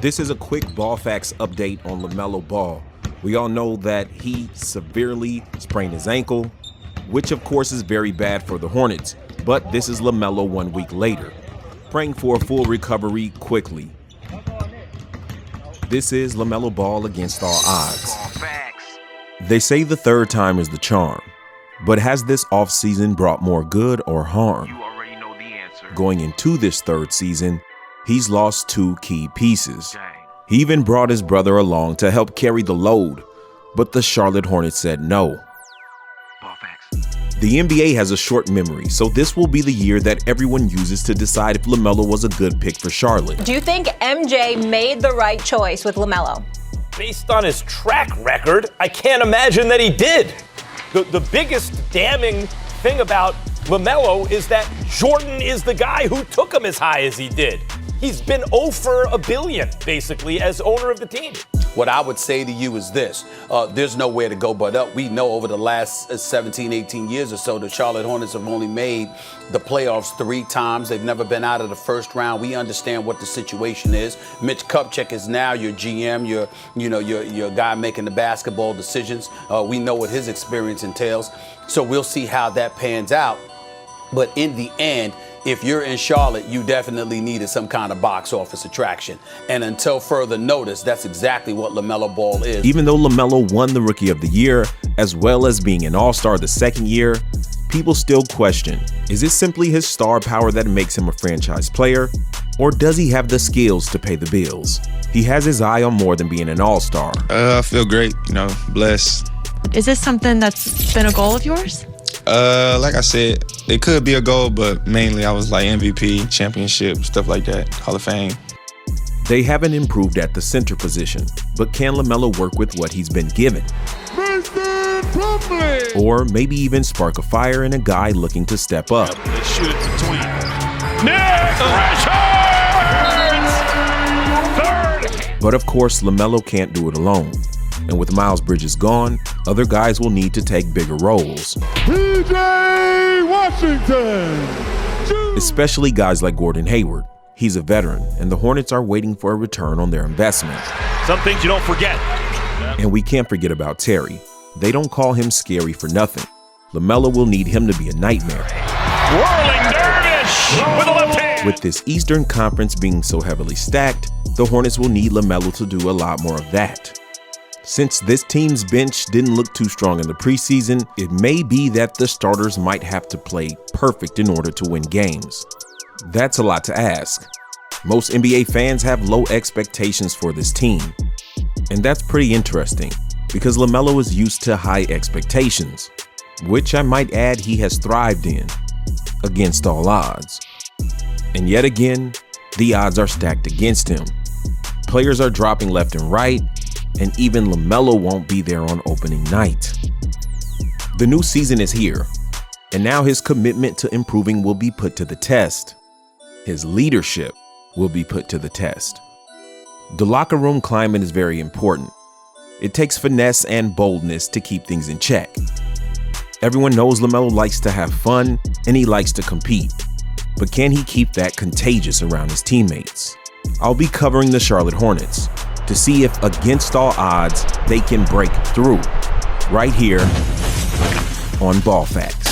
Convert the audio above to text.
This is a quick ball facts update on LaMelo Ball. We all know that he severely sprained his ankle, which of course is very bad for the Hornets. But this is LaMelo 1 week later, praying for a full recovery quickly. This is LaMelo Ball against all odds. They say the third time is the charm, but has this offseason brought more good or harm? You already know the answer. Going into this third season, he's lost 2 key pieces. He even brought his brother along to help carry the load, but the Charlotte Hornets said no. The NBA has a short memory, so this will be the year that everyone uses to decide if LaMelo was a good pick for Charlotte. Do you think MJ made the right choice with LaMelo? Based on his track record, I can't imagine that he did. The biggest damning thing about LaMelo is that Jordan is the guy who took him as high as he did. He's been 0 for a billion, basically, as owner of the team. What I would say to you is this. There's nowhere to go but up. We know over the last 17, 18 years or so, the Charlotte Hornets have only made the playoffs 3 times. They've never been out of the first round. We understand what the situation is. Mitch Kupchak is now your GM, your guy making the basketball decisions. We know what his experience entails. So we'll see how that pans out. But in the end, if you're in Charlotte, you definitely needed some kind of box office attraction. And until further notice, that's exactly what LaMelo Ball is. Even though LaMelo won the Rookie of the Year, as well as being an All-Star the second year, people still question, is it simply his star power that makes him a franchise player? Or does he have the skills to pay the bills? He has his eye on more than being an All-Star. I feel great, blessed. Is this something that's been a goal of yours? Like I said, it could be a goal, but mainly I was like MVP, championship, stuff like that, Hall of Fame. They haven't improved at the center position, but can LaMelo work with what he's been given? Or maybe even spark a fire in a guy looking to step up? They shoot it to Tweet. Nick Richards! Third! But of course, LaMelo can't do it alone. And with Miles Bridges gone, other guys will need to take bigger roles. PJ Washington! Especially guys like Gordon Hayward. He's a veteran, and the Hornets are waiting for a return on their investment. Some things you don't forget. And we can't forget about Terry. They don't call him scary for nothing. LaMelo will need him to be a nightmare. Whirling dervish with the left hand. With this Eastern Conference being so heavily stacked, the Hornets will need LaMelo to do a lot more of that. Since this team's bench didn't look too strong in the preseason, it may be that the starters might have to play perfect in order to win games. That's a lot to ask. Most NBA fans have low expectations for this team. And that's pretty interesting, because LaMelo is used to high expectations, which I might add he has thrived in, against all odds. And yet again, the odds are stacked against him. Players are dropping left and right, and even LaMelo won't be there on opening night. The new season is here, and now his commitment to improving will be put to the test. His leadership will be put to the test. The locker room climate is very important. It takes finesse and boldness to keep things in check. Everyone knows LaMelo likes to have fun, and he likes to compete. But can he keep that contagious around his teammates? I'll be covering the Charlotte Hornets to see if, against all odds, they can break through, right here on Ball Facts.